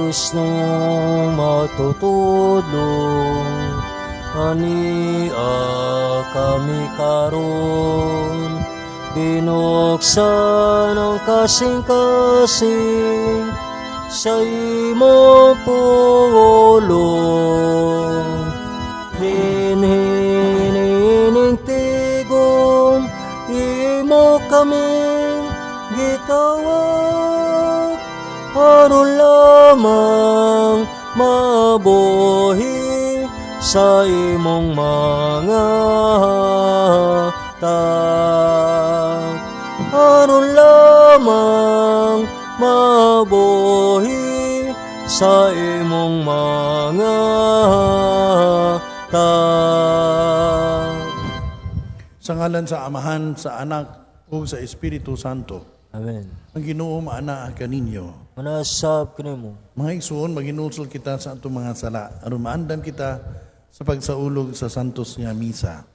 Diyos no matutulong, ania kami karon, binuksan ang kasing-kasing sa imong pulong. Hinhinining tigom, imo kaming gitawag, aron lamang mabuhi sa imong mga hatag. Aron lamang mabuhi sa imong mga hatag. Sa ngalan sa Amahan, sa Anak, ug sa Espiritu Santo. Amen. Ang Ginoo maana kaninyo. Manasab kanimo. Mga igsoon, maginulsol kita sa atong mga sala. Aron maandan kita sa pagsaulog sa santos nga misa.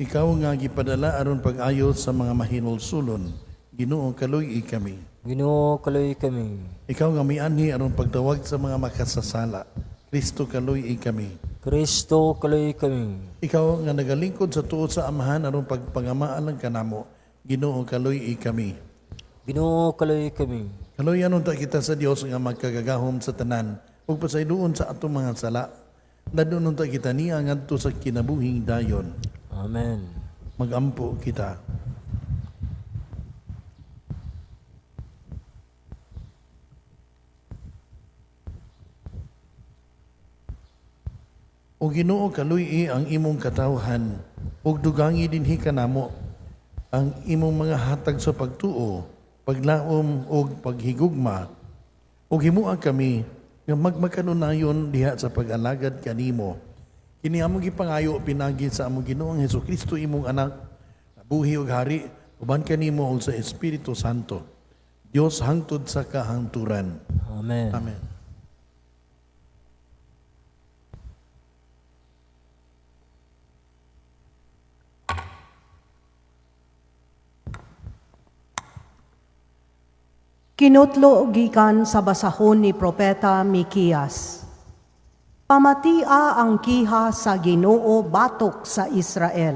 Ikaw nga gipadala aron pag-ayos sa mga mahinulsulon. Ginoo kaluy kami. Ginoo kaloy kami. Ikaw nga mianhi aron pagtawag sa mga makasasala. Kristo kaluy kami. Kristo kaloy kami. Ikaw nga nagalingkod sa tuod sa Amahan aron pagpangamaalang kanamo. Ginoo kaluy kami. Ginoo kaloy kami. Kaluyan unta kita sa Dios nga magkagagahom sa tanan ug pasayloon sa atong mga sala. Dadon unta kita niya ngadto sa kinabuhing dayon. Amen. Magampo kita. O Ginoo kaluy ang imong katawhan ug dugangi dinhi kanamo ang imong mga hatag sa pagtuo, paglaom ug paghigugma. Ug himuang kami nga magmakanunayon diha sa pag-alagad kanimo. Kini among gipangayo pinagi sa among Ginoong Hesukristo imong anak, buhi ug hari uban kanimo ug sa Espiritu Santo. Dios hangtod sa kahangturan. Amen. Amen. Kinutlo gikan sa basahon ni Propeta Mikias. Pamatia ang kiha sa Ginoo batok sa Israel.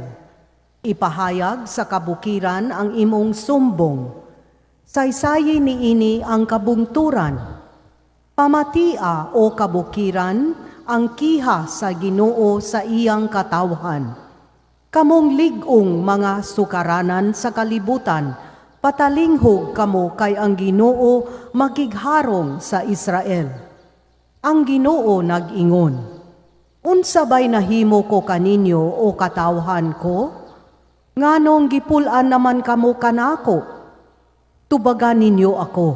Ipahayag sa kabukiran ang imong sumbong. Saysayi niini ang kabungturan. Pamatia o kabukiran ang kiha sa Ginoo sa iyang katawhan. Kamong ligong mga sukaranan sa kalibutan, patalinghog kamo kay ang Ginoo makigharong sa Israel. Ang Ginoo nag-ingon, unsa ba'y nahimo ko kaninyo o katawhan ko? Nganong gipulan naman kamo kanako? Tubagan ninyo ako.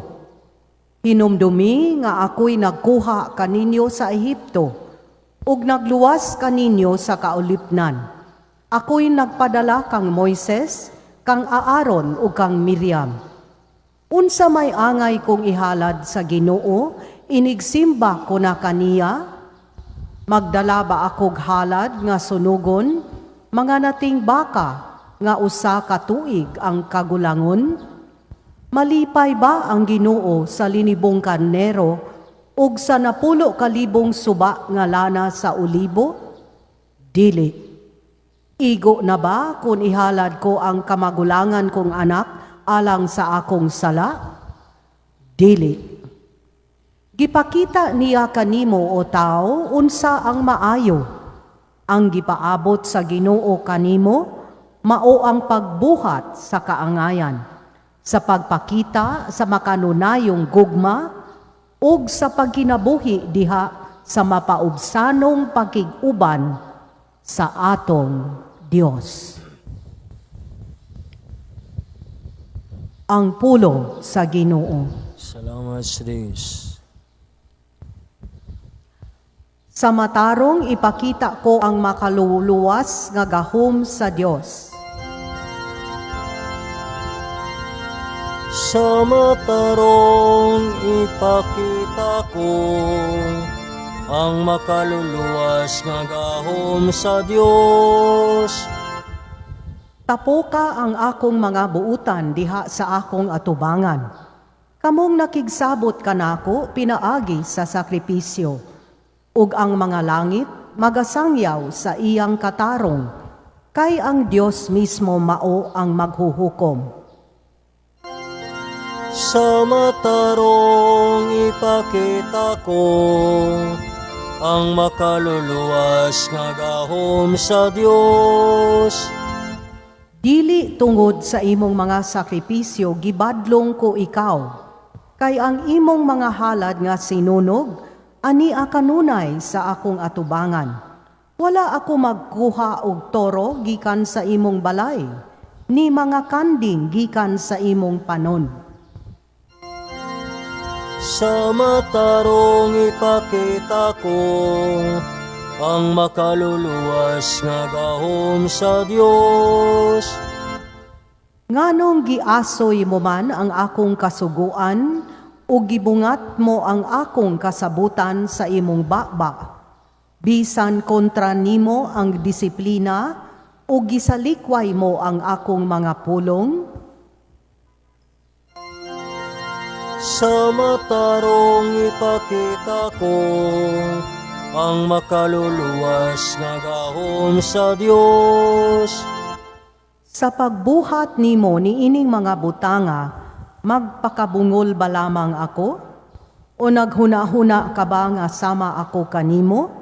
Hinumdumi nga ako'y nagkuha kaninyo sa Ehipto, ug nagluwas kaninyo sa kaulipnan. Ako'y nagpadala kang Moises, kang Aaron ug kang Miriam. Unsa may angay kong ihalad sa Ginoo, inigsimba ko na kaniya? Magdala ba akog halad nga sunugon, mga nating baka nga usa ka tuig ang kagulangon? Malipay ba ang Ginoo sa linibong karnero ug sa 10,000 suba nga lana sa olibo? Dili. Igo na ba kung ihalad ko ang kamagulangan kong anak alang sa akong sala? Dili. Gipakita niya kanimo o tao unsa ang maayo. Ang gipaabot sa Ginoo kanimo mao ang pagbuhat sa kaangayan, sa pagpakita sa makanunayong gugma ug sa pagkinabuhi diha sa mapaubsanong pagkig-uban sa atong Dios. Ang pulong sa Ginoo. Salamat sa Diyos. Sa matarong ipakita ko ang makaluluwas nga gahom sa Dios. Sa matarong ipakita ko ang makaluluwas nga gahom sa Dios. Tapo ka ang akong mga buutan diha sa akong atubangan. Kamong nakigsabot kanako pinaagi sa sakripisyo, ug ang mga langit magasangyaw sa iyang katarong, kay ang Dios mismo mao ang maghuhukom. Sa matarong ipakita ko ang makaluluwas nga gahom sa Dios. Dili tungod sa imong mga sakripisyo gibadlong ko ikaw, kay ang imong mga halad nga sinunog ani kanunay sa akong atubangan. Wala ako magkuha og toro gikan sa imong balay, ni mga kanding gikan sa imong panon. Sa matarong ipakita ko ang makaluluwas nga gahom sa Dios. Nganong giasoy mo man ang akong kasuguan, o gibungat mo ang akong kasabutan sa imong bakba. Bisan kontra nimo ang disiplina, o gisalikway mo ang akong mga pulong. Sa matarong ipakita ko ang makaluluwas nga gahom sa Dios. Sa pagbuhat nimo ni ining mga butanga, magpakabungol ba lamang ako? O naghuna-huna ka ba nga sama ako kanimo?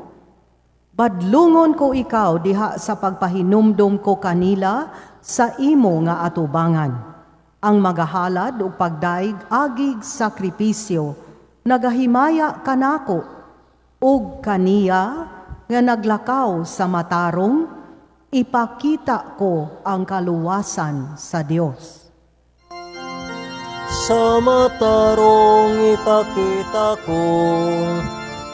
Badlungon ko ikaw diha sa pagpahinumdom ko kanila sa imo nga atubangan. Ang magahalad o pagdaig agig sakripisyo, nagahimaya kanako, ug kaniya nga naglakaw sa matarong, ipakita ko ang kaluwasan sa Dios. Sa matarong ipakita ko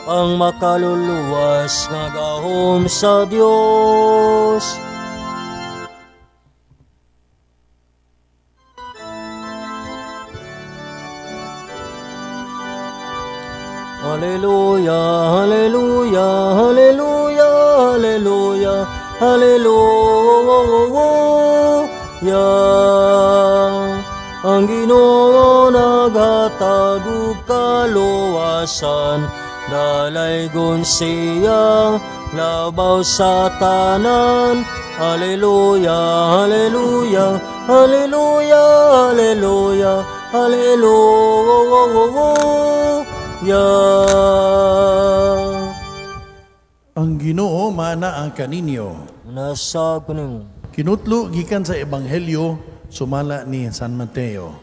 ang makaluluwas nga gahom sa Dios. Hallelujah, hallelujah, hallelujah, hallelujah, hallelujah. Ang Ginoo naghatag og kaluwasan, dalaygon siya labaw sa tanan. Hallelujah, hallelujah, hallelujah, hallelujah, hallelujah. Ang Ginoo mana ang kaninyo. Nasa kuning Kinutlo gikan sa Ebanghelyo sumala ni San Mateo.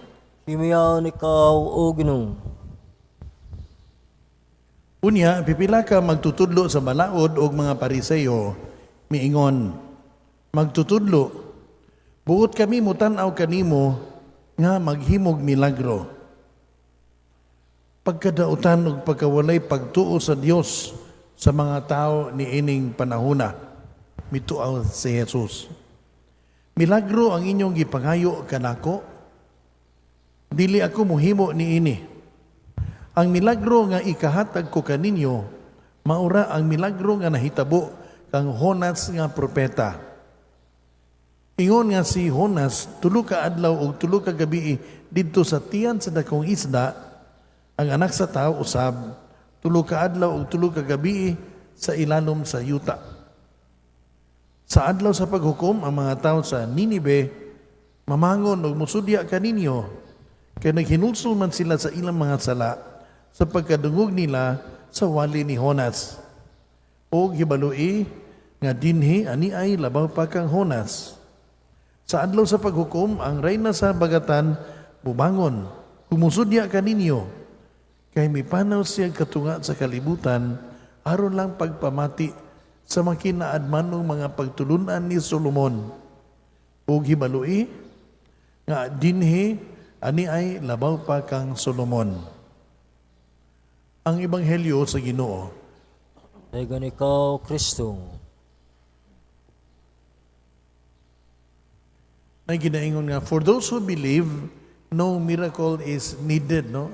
himiyaw ikaw o Ginoo. Unya, pipila ka magtutudlo sa balaod og mga Pariseyo, miingon, magtutudlo, buot kami mutan-aw kanimo nga maghimog milagro. Pagkadautan og pagkawalay pagtuo sa Dios sa mga tao ni ining panahona, mituaw si Jesus. Milagro ang inyong gipangayo kanako, dili ako muhimo ni ini. Ang milagro nga ikahatag ko kaninyo, maura ang milagro nga nahitabo kang Jonas nga propeta. Ingon nga si Jonas, tulo ka adlaw o tulo ka gabi didto sa tiyan sa dakong isda, ang anak sa tao usab, tulo ka adlaw o tulo ka gabi sa ilalom sa yuta. Sa adlaw sa paghukom, ang mga tao sa Ninive, mamangon o musudya kaninyo, kaya naghinulsol man sila sa ilang mga sala sa pagkadungog nila sa wali ni Jonas. O hibaloi nga dinhi ani ay labaw pa kang Jonas. Sa adlaw sa paghukom, ang reyna sa bagatan bubangon, humusudya kaninyo, kay may panaw siya katunga sa kalibutan, aron lang pagpamati sa makinaadmanong mga pagtulunan ni Solomon. O hibaloi nga dinhi ani ay labaw pa kang Solomon. Ang Ebanghelyo sa Ginoo. Dagan ikaw, Kristo. Ay ginaingon nga, for those who believe, no miracle is needed, no?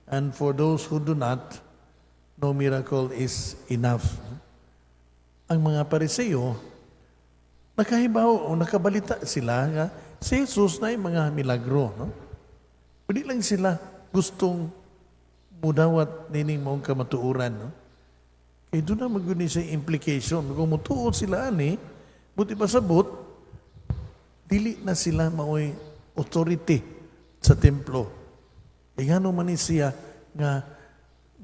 And for those who do not, no miracle is enough. Ang mga Pariseo, nakahibaw o nakabalita sila nga si Jesus na yung mga milagro, no? Pwede lang sila, gustong mudawat nining maong kamatuuran. No? Kaya doon na maguni sa implication. Kung mutuod sila ani, buti pasabot, dili na sila maoy authority sa templo. Kaya nga man ni siya nga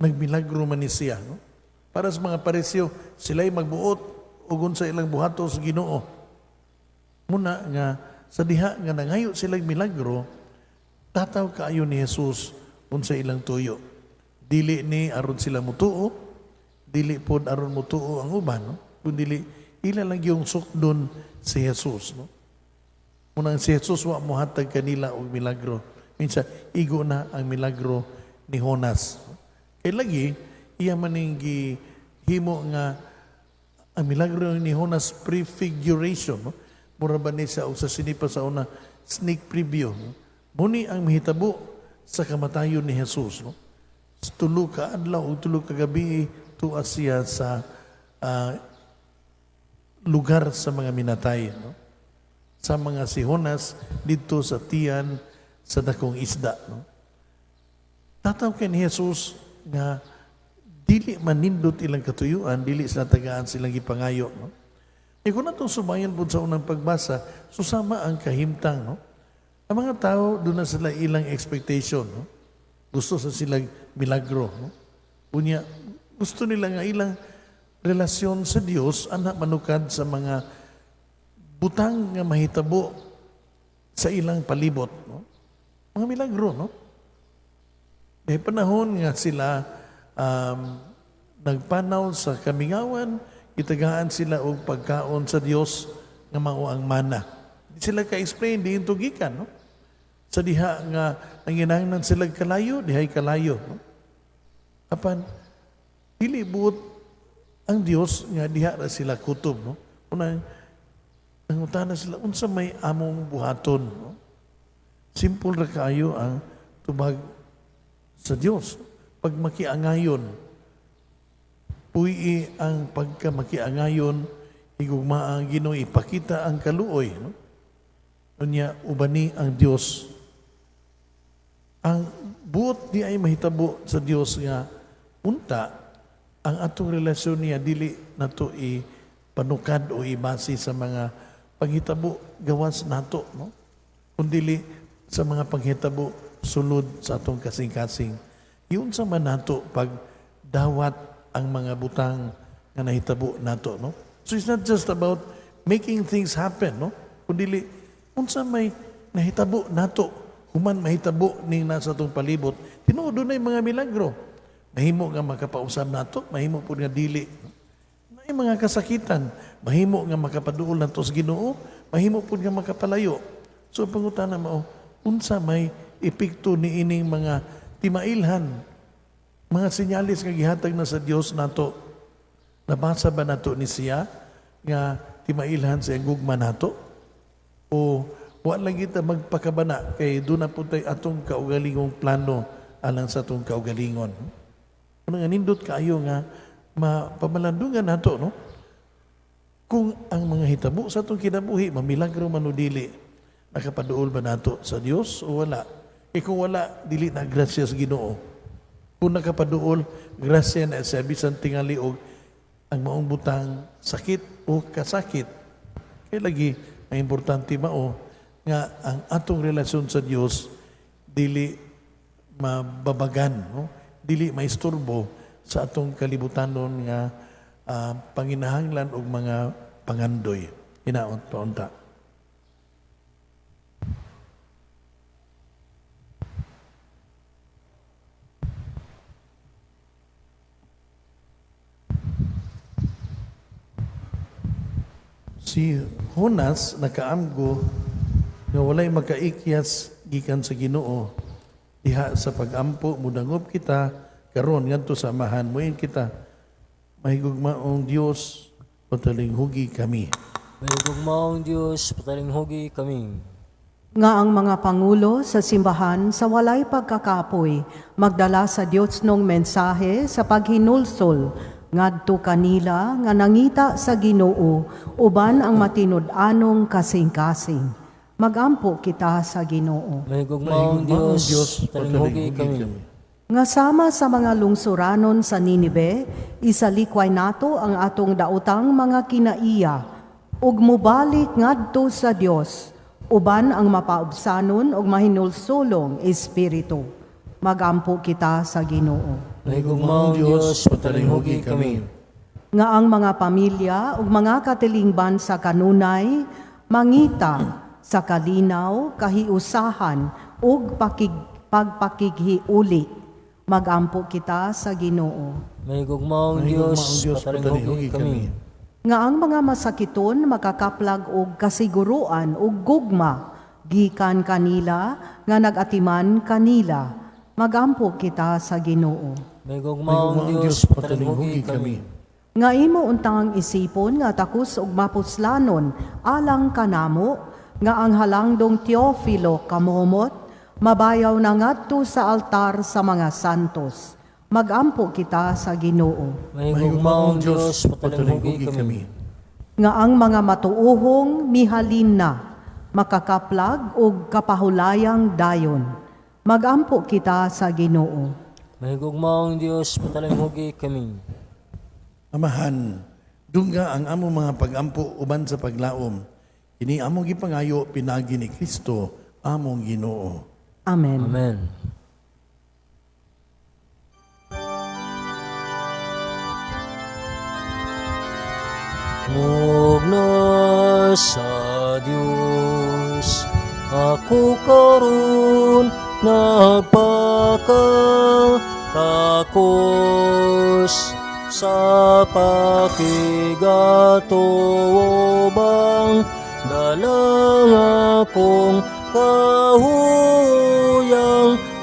nagmilagro man ni siya. No? Para sa mga parisyo, sila'y magbuot ugon sa ilang buhato sa Ginoo. Muna nga, sa diha nga nangayo silang milagro, tataw kaayo ni Jesus unsa ilang tuyo. Dili ni aron sila mutuo, dili pod aron mutuo ang uban, no? Kundi ila lang yung sukdon si Jesus. No? Muna si Jesus wa mohatag kanila og milagro. Minsan, igo na ang milagro ni Jonas. Kaya lagi, iya maning himo nga ang milagro ni Jonas prefiguration. No? Mura ba ni sa sinipa sa una sneak preview. No? Muni ang mahitabo sa kamatayon ni Jesus. No? Tulo ka adlaw o tulo ka gabi tuwa siya sa lugar sa mga minatay. No? Sa mga si Jonas dito sa tiyan sa dakong isda. No? Tataw kay ni Jesus nga dili manindot ilang katuyuan, dili sila tagaan silang ipangayo. No? E kung natong sumayan po sa unang pagbasa, susama ang kahimtang. No? Ang mga tao, doon na sila ilang expectation. No? Gusto sa silang milagro. No? Unya, gusto nila nga ilang relasyon sa Dios, anak manukad sa mga butang nga mahitabo sa ilang palibot. No? Mga milagro, no? May panahon nga sila nagpanaw sa kamingawan, itagaan sila og pagkaon sa Dios nga mao ang mana. Di sila ka-explain, di yung tugikan, no? Sa diha nga nanginahanglan sila kalayo, dihay kalayo. No? Apan, dili buot ang Dios nga diha ra sila kutob. No? Una, nangutana sila, unsa may among buhaton. No? Simple ra kaayo ang tubag sa Dios. Pag makiangayon, puyi ang pagka-makiangayon, higugma ang Ginoo, ipakita ang kaluoy. No? Unya, ubani ang Dios. Ang buot di ay mahitabo sa Dios nga unta, ang atong relasyon niya dili nato ipanukad o ibasi sa mga panghitabo gawas nato, no? Kundi sa mga panghitabo sulod sa atong kasing-kasing. Yun sa man nato pag dawat ang mga butang nga nahitabo nato, no? So it's not just about making things happen, no? Kundi unsa may nahitabo nato, human mahitabo ning nasa atong palibot, tinuod na yung mga milagro. Mahimo nga makapausab nato, mahimo po nga dili. May mga kasakitan, mahimo nga makapaduol nato sa Ginoo, mahimo po nga makapalayo. So pangutana mo, unsa may epekto ni ining mga timailhan, mga sinyalis nga gihatag na sa Dios nato. Nabasa ba nato ni siya nga timailhan sa gugma nato? O wa lang kita magpakabana kay doon na po tayo atong kaugalingong plano alang sa atong kaugalingon. Ano nga nindot kaayo nga mapamalandungan nato, no? Kung ang mga hitabo sa atong kinabuhi mamilagro man o dili, nakapaduol ba nato sa Dios o wala? E kung wala, dili na grasya sa Ginoo. Kung nakapaduol, grasya na sa bisan tingali og ang maong butang sakit o kasakit. Kaya lagi ang importante mao nga ang atong relasyon sa Dios dili mababagan, no? Dili maisturbo sa atong kalibutanon nga panginahanglan og mga pangandoy. Hinaot paunta. Si Jonas nakaamgo nga walay makaikyas gikan sa Ginoo diha sa pagampo mudangob kita karon ngadto sa amahan muin kita mahigugmaong Dios patalinghugi kami. May gugmaong Diyos, patalinghugi kami. Nga ang mga pangulo sa simbahan sa walay pagkakapoy, magdala sa Diyos nung mensahe sa paghinulsol, ngadto kanila nga nangita sa Ginoo, uban ang matinud-anong kasing-kasing. Magampo kita sa Ginoo. May gugmaong Diyos, talinghugi kami. Nga sama sa mga lungsuranon sa Ninive, isalikway nato ang atong daotang mga kinaiya, ug mubalik ngadto sa Dios, uban ang mapaubsanon ug mahinulsulong Espiritu. Magampo kita sa Ginoo. May gugmaong Diyos, talinghugi kami. Nga ang mga pamilya ug mga katilingban sa kanunay, mangita sa kalinaw, kahiusahan ug pagpakighiuli. Magampo kita sa Ginoo. May gugmaong Diyos, talinghugi kami. Nga ang mga masakiton makakaplag og kasiguruan ug gugma gikan kanila nga nagatiman kanila. Magampo kita sa Ginoo. May gugmaong Diyos, talinghugi kami. Nga imo untang isipon nga takos og mapuslanon alang kanamo nga ang halangdong Teofilo kamomot mabayaw na ngadto sa altar sa mga santos. Magampo kita sa Ginoo. May gugmaong Diyos, talinghugi kami. Nga ang mga matuuhong mihalin na makakaplag og kapahulajang dayon. Magampo kita sa Ginoo. May gugmaong Diyos, talinghugi kami. Amahan, dungga ang among mga pagampo uban sa paglaom. Kini among gipangayo pinagi ni Kristo, among Ginoo. Amen. Amen. Mugna sa Diyos, ako karon nagpakatakos sa pakigatuobang dalang akong kahuyang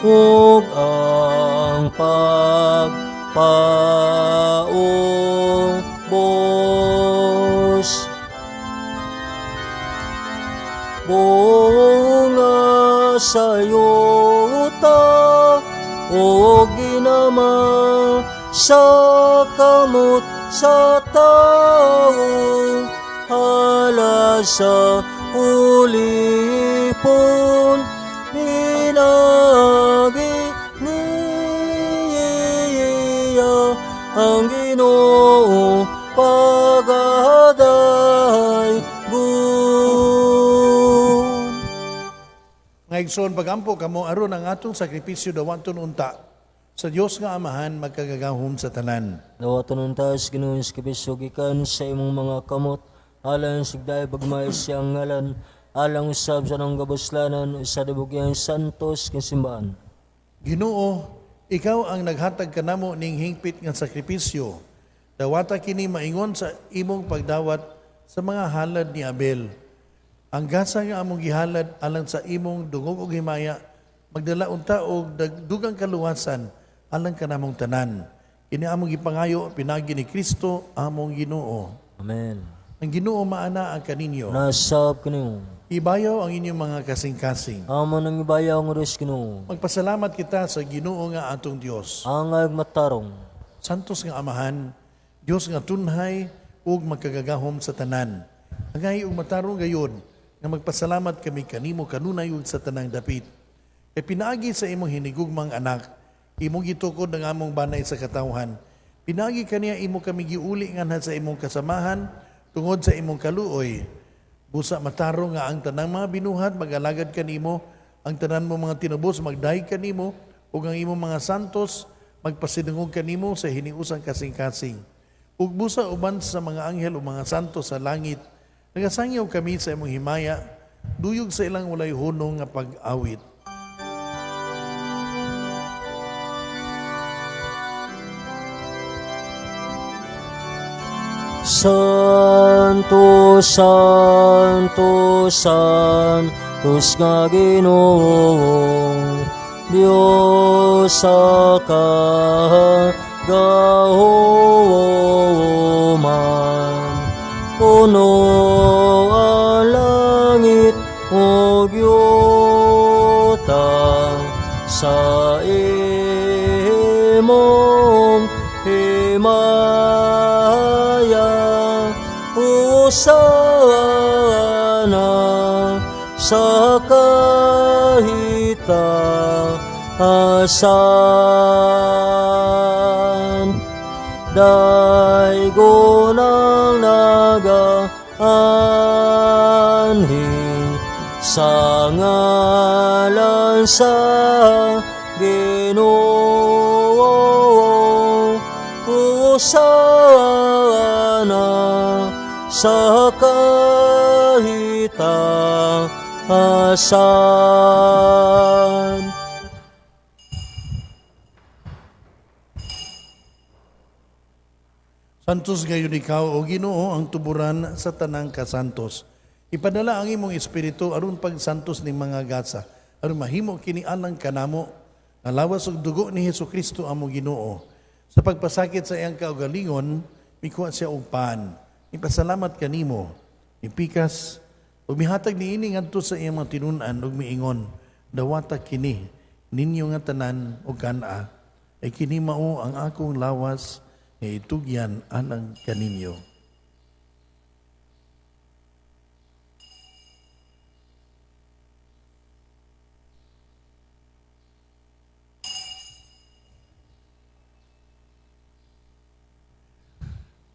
ug ang pagpaubos. Bunga sa yuta o ginama sa kamot sa tao, hala sa ulipon, pinagi niya ang Ginoo pagaday gun. Ngaigsoon pagampo kamo aron ang atong sakripisyo dawaton unta. Sa Dios nga Amahan magkagagahom sa tanan. Dawaton untas Ginoong Kristo gikan sa imong mga kamot, alang sigday bagmay siyang ngalan, alang usab sa nang gabuslanan sa dibugyang santos ken simbahan. Ginoo, ikaw ang naghatag kanamo ning hingpit nga sakripisyo. Dawata kini maingon sa imong pagdawat sa mga halad ni Abel. Ang gasa nga among gihalad alang sa imong dungog ug himaya, magdala unta og dugang kaluwasan alang kanamong tanan. Kini among gipangayo pinagi ni Kristo among Ginoo. Amen. Ang Ginoo maana ang kaninyo. Nasab kanimo. Ibayaw ang inyong mga kasing-kasing. Amo nang ibayaw ang oras Ginoo. Magpasalamat kita sa Ginoo nga atong Dios. Angay matarong. Santos nga Amahan, Dios nga tunhay ug magkagagahom sa tanan. Angay ug matarong gayod nga magpasalamat kami kanimo kanunay ug sa tanang dapit. E pinaagi sa imong hinigugmang anak, imong gitukod ng among banay sa katawhan. Pinagi kaniya imo kami giuli nganha sa imong kasamahan tungod sa imong kaluoy. Busa matarong nga ang tanang mga binuhat mag-alagad kanimo, ang tanan mo mga tinubos magdaig kanimo, ug ang imong mga santos magpasidungog kanimo sa hiniusang kasing-kasing. Ug busa uban sa mga anghel o mga santos sa langit, nagasangyaw kami sa imong himaya, duyog sa ilang walay hunong nga pag-awit. Santo, Santo, Santos nga Ginoo, Diyos sa kagahoman, puno ang langit o yuta sa imong himaya. Hosana sa kahitaasan. Daigo ng nag-aanhin sa ngalan sa Ginoo. Hosana sa kahitaasan. Santos gayon ikaw, o Ginoo, ang tuburan sa tanang kasantos. Ipadala ang imong espiritu aron pagsantos ni mga gasa, aron mahimo kini alang kanamo, nga lawas og dugo ni Hesukristo among Ginoo. Sa pagpasakit sa iyang kaugalingon, mikuha siya og paan. Ipasalamat kanimo, ipikas, ug mihatag niini ngadto sa iyang mga tinun-an ug miingon, dawata kini ninyo nga tanan ug kana, ay kini mao ang akong lawas nga itugyan alang kaninyo.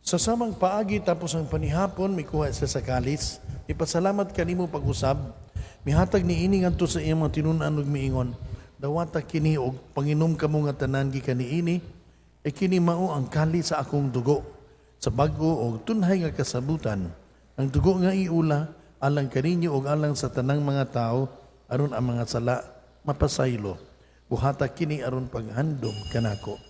Sa samang paagi tapos ang panihapon, mikuha sa kalis, ipasalamat kanimo pag-usab, mihatag niini ngadto sa iyang mga tinun-an ug miingon, dawata kini og panginom kamo nga tanan gikan niini, ay kini mao ang kali sa akong dugo, sa bag-o o tunhay nga kasabutan, ang dugo nga iula, alang kaninyo o alang sa tanang mga tao, aron ang mga sala mapasaylo, buhata kini aron paghandom kanako.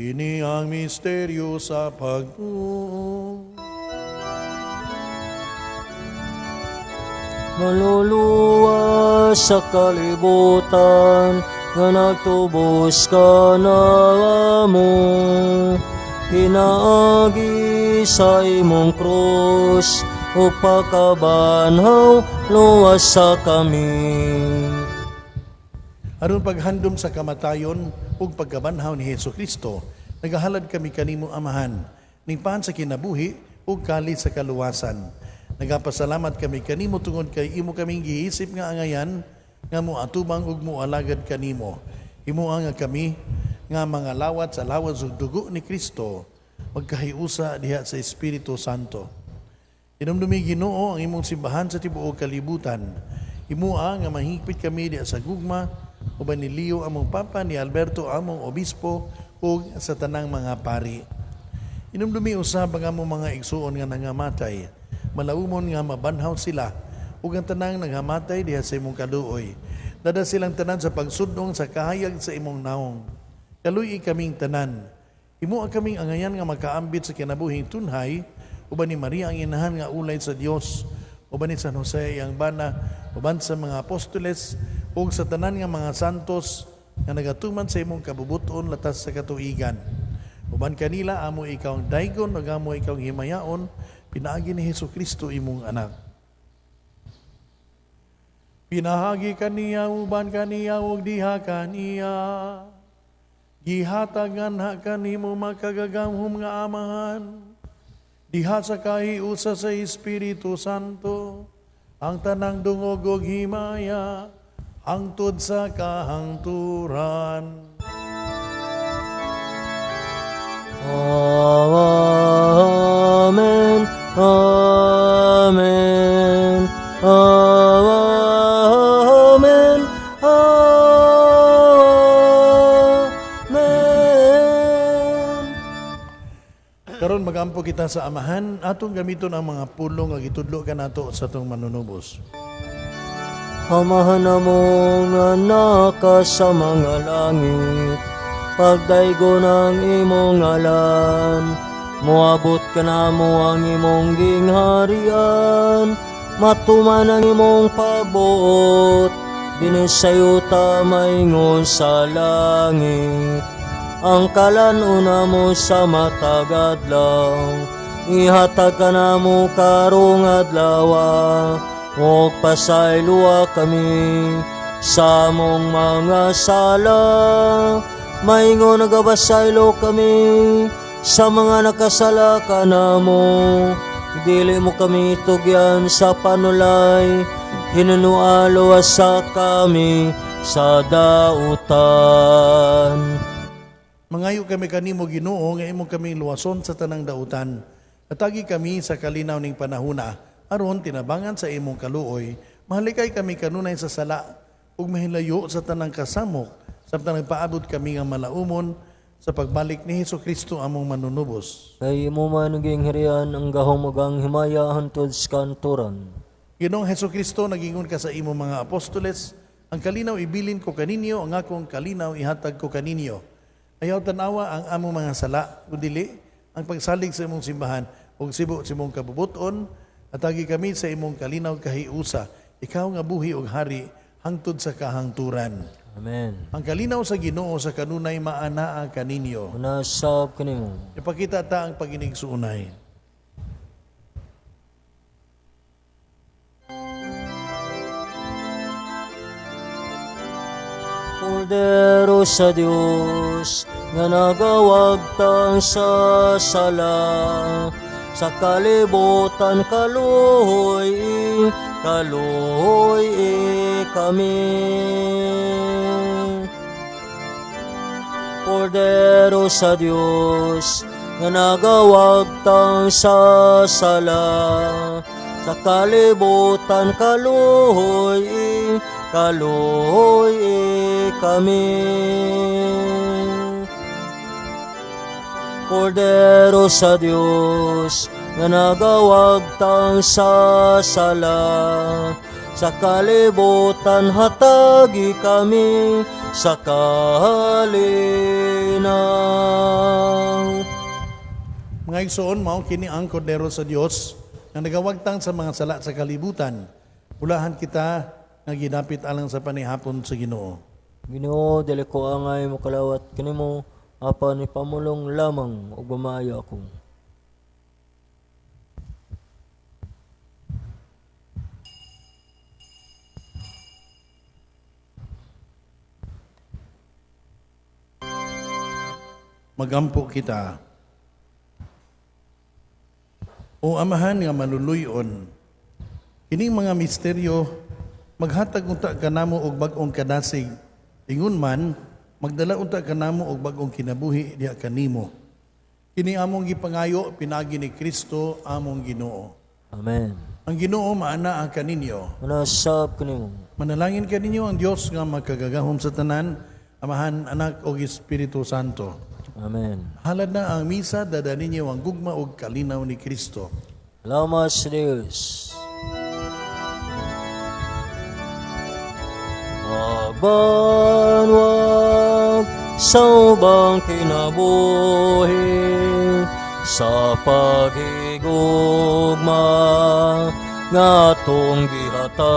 Kini ang misteryo sa pagtuo. Maluluwa sa kalibutan, nga nagtubos ka na mo. Pinaagi sa imong krus, o pakabanhaw, luwas sa kami. Aron paghandom sa kamatayon ug pagkabanhaw ni Hesukristo, nagahalad kami kanimo amahan, ning paan sa kinabuhi ug kali sa kaluwasan. Nagapasalamat kami kanimo tungod kay imo kaming giisip nga angayan nga moatubang ug moalagad kanimo. Imo nga kami nga mga lawat sa lawas ug dugo ni Kristo magkahiusa diha sa Espiritu Santo. Inumdumi Ginoo ang imong simbahan sa tibuok kalibutan. Imo nga mahigpit kami diha sa gugma uban ni Leo among papa, ni Alberto among obispo ug sa tanang mga pari. Inumdumi usab ang among mga igsuon nga nangamatay, malaumon nga mabanhaw sila ug ang tanang nangamatay diha sa imong kaluoy. Dada silang tanan sa pagsudong sa kahayag sa imong naong. Kaluy kaming tanan. Imo ang kaming angayan nga makaambit sa kinabuhing tunhay, uban ni Maria ang inahan nga ulay sa Dios, uban ni San Jose ang bana, uban sa mga apostoles ug sa tanan nga mga santos nga nagatuman sa imong kabubuton latas sa katuigan. Uban kanila amo ikaw ang daygon ug amo ikaw ang himayaon, pinaagi ni Hesukristo imong anak. Pinahagi kaniya uban kaniya ug diha kaniya. Gihatagan ha kanimo makagagamhom nga amahan. Diha sa kahiusa sa Espiritu Santo, ang tanang dungog ug himaya hangtod sa kahangturan. Amen. Amen. Amen. Amen. Karon magampo kita sa amahan, atong gamiton ang mga pulong nga gitudlo kanato sa atong manunubos. Amahan na mo nga naka sa mga langit, pagdaygo ng imong ngalan, moabot ka na mo ang imong gingharian, matuman ang imong pagbuot, binisayo ta maingon sa langit. Ang kalanuna mo sa matag adlaw, ihatag ka na mo karong adlaw, o pasaylua kami, sa among mga sala. Maingon nagabasaylo kami sa mga nakasala kanamo. Dili mo kami tugyan sa panulay, hinunualo sa kami sa dautan. Mangayo kami kanimo Ginoo nga imo kami luwason sa tanang dautan. Atagi kami sa kalinaw ning panahuna aron tinabangan sa imong kaluoy. Mahalikay kami kanunay sa sala ug mahilayo sa tanang kasamok samtang nagpaabot kami nga malaumon sa pagbalik ni Hesukristo among manunubos. Kay imo man naging hirian ang gahom ug ang himaya hantod sa kanturan. Ginoong Hesukristo, nagingon ka sa imong mga apostoles, ang kalinaw ibilin ko kaninyo, ang akong kalinaw ihatag ko kaninyo. Ayaw tanawa ang among mga sala, kundili ang pagsalig sa imong simbahan ug sibo sa imong kabubuton, atagi kami sa imong kalinaw kahiusa, ikaw nga buhi ug hari hangtod sa kahangturan. Amen. Ang kalinaw sa Ginoo sa kanunay maanaa kaninyo. Unasab kanimo. Ipakita ta ang paginigsuunay. Kordero sa Dios nga nagawag tang sa sala, sa kalibutan kaluhoy kami. Kordero sa Dios nga nagawag tang sa sala, sa kalibutan kaluhoy kami. Kordero sa Dios nga nagawag tang sa sala, sa kalibutan hatagi kami sa kalinaw. Mga igsoon, mao kini ang kordero sa Dios nga nagawagtang sa mga sala sa kalibutan. Ulahan kita nga ginapit alang sa panihapon sa Ginoo. Ginoo, dili ko angay mokalawat kanimo, apan ipamulong lamang ug gumaayo ako. Magampo kita. O Amahan nga maluluyon, kining mga misteryo maghatag unta kanamo og bag-ong kadasig. Ingon man magdala unta kanamo og bag-ong kinabuhi diha kanimo. Kini among gipangayo pinagi ni Kristo among Ginoo. Amen. Ang Ginoo maana ang kaninyo. Unasab kanimo. Manalangin kaninyo ang Dios nga magkagagahom sa tanan, Amahan, Anak ug Espiritu Santo. Amen. Halad na ang misa, dada ninyo ang gugma ug kalinaw ni Kristo. Salamat sa Diyos. Magbanwag sa ubang kinabuhi, sa paghigugma nga atong gihatag.